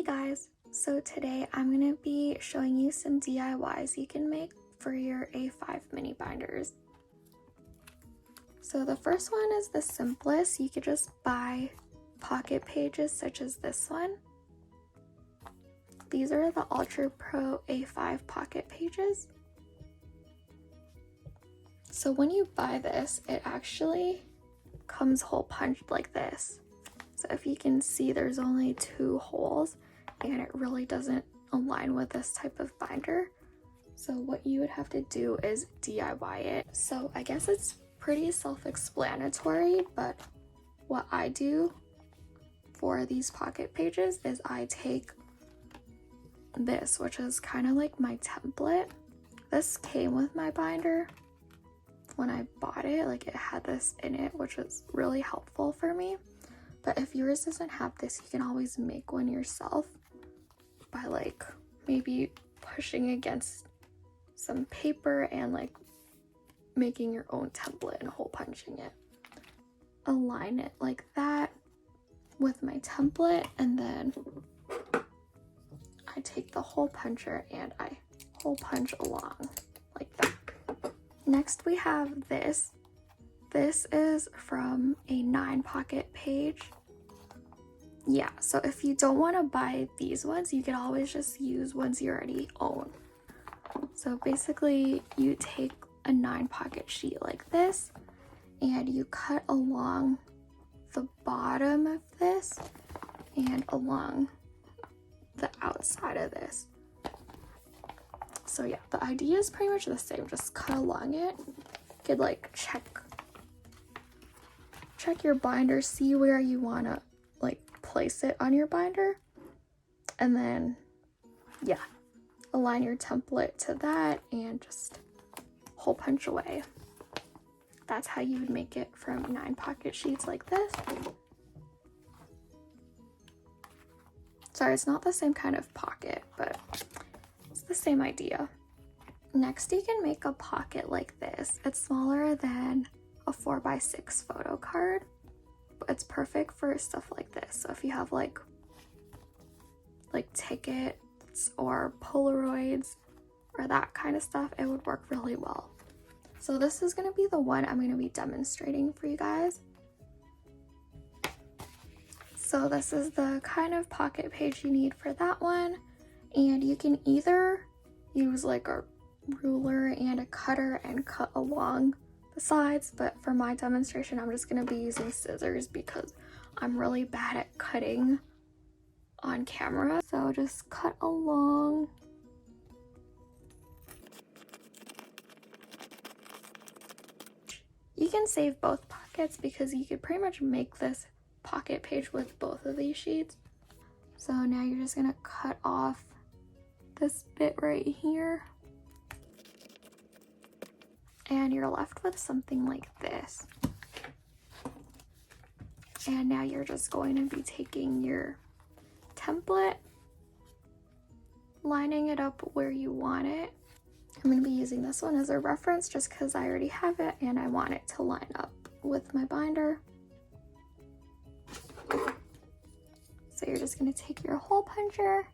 Hey guys, so today I'm going to be showing you some DIYs you can make for your A5 mini binders. So the first one is the simplest. You could just buy pocket pages such as this one. These are the Ultra Pro A5 pocket pages. So when you buy this, it actually comes hole punched like this. So if you can see, there's only 2 holes and it really doesn't align with this type of binder. So what you would have to do is DIY it. So I guess it's pretty self-explanatory, but what I do for these pocket pages is I take this, which is kind of like my template. This came with my binder when I bought it, like it had this in it, which was really helpful for me. But if yours doesn't have this, you can always make one yourself by like maybe pushing against some paper and like making your own template and hole punching it. Align it like that with my template, and then I take the hole puncher and I hole punch along like that. Next we have this. This is from a 9 pocket page. Yeah, so if you don't want to buy these ones, you can always just use ones you already own. So basically you take a 9 pocket sheet like this and you cut along the bottom of this and along the outside of this. So yeah, the idea is pretty much the same, just cut along it. You could like check your binder, see where you want to like place it on your binder, and then yeah, align your template to that and just hole punch away. That's how you would make it from 9 pocket sheets like this. Sorry, it's not the same kind of pocket, but it's the same idea. Next, you can make a pocket like this. It's smaller than a 4x6 photo card, but it's perfect for stuff like this. So if you have like tickets or Polaroids or that kind of stuff, it would work really well. So this is going to be the one I'm going to be demonstrating for you guys. So this is the kind of pocket page you need for that one, and you can either use like a ruler and a cutter and cut along the sides, but for my demonstration I'm just going to be using scissors because I'm really bad at cutting on camera. So just cut along. You can save both pockets because you could pretty much make this pocket page with both of these sheets. So now you're just gonna cut off this bit right here, and you're left with something like this. And now you're just going to be taking your template, lining it up where you want it. I'm going to be using this one as a reference just because I already have it and I want it to line up with my binder. So you're just going to take your hole puncher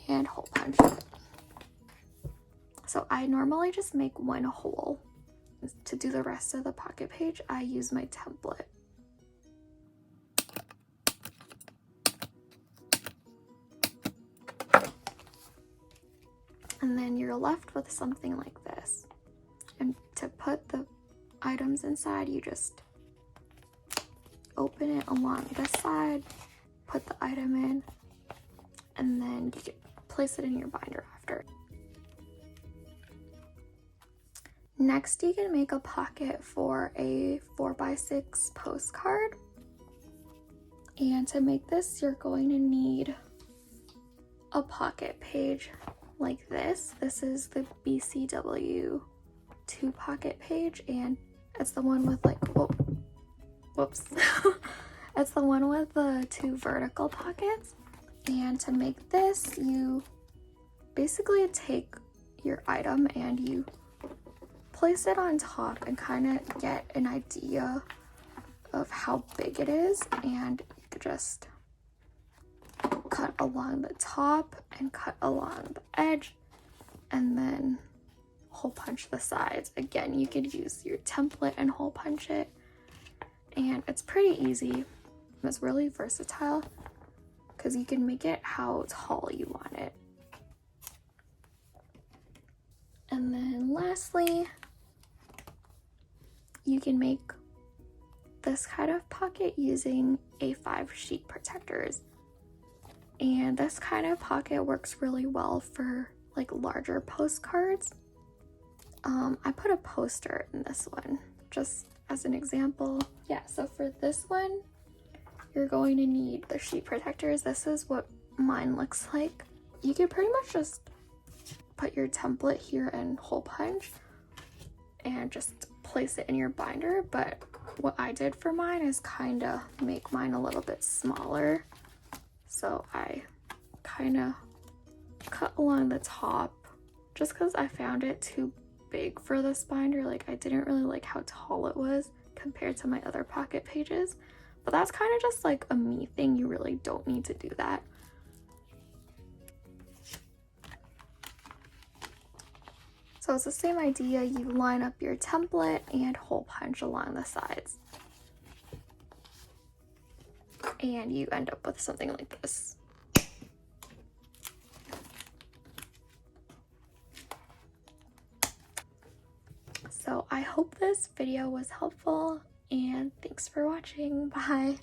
and hole punch it. So I normally just make 1 hole. To do the rest of the pocket page, I use my template. And then you're left with something like this. And to put the items inside, you just open it along this side, put the item in, and then you can place it in your binder after. Next, you can make a pocket for a 4x6 postcard. And to make this, you're going to need a pocket page like this. This is the BCW 2 pocket page, and it's the one with like, whoops. It's the one with the 2 vertical pockets. And to make this, you basically take your item and you place it on top and kind of get an idea of how big it is, and you could just cut along the top and cut along the edge, and then hole punch the sides. Again, you could use your template and hole punch it, and it's pretty easy. It's really versatile because you can make it how tall you want it. And then lastly, you can make this kind of pocket using A5 sheet protectors. And this kind of pocket works really well for like larger postcards. I put a poster in this one just as an example. Yeah, so for this one, you're going to need the sheet protectors. This is what mine looks like. You could pretty much just put your template here and hole punch and just place it in your binder, but what I did for mine is kind of make mine a little bit smaller. So I kind of cut along the top just because I found it too big for this binder. Like, I didn't really like how tall it was compared to my other pocket pages, but that's kind of just like a me thing. You really don't need to do that. So it's the same idea. You line up your template and hole punch along the sides, and you end up with something like this. So I hope this video was helpful, and thanks for watching. Bye.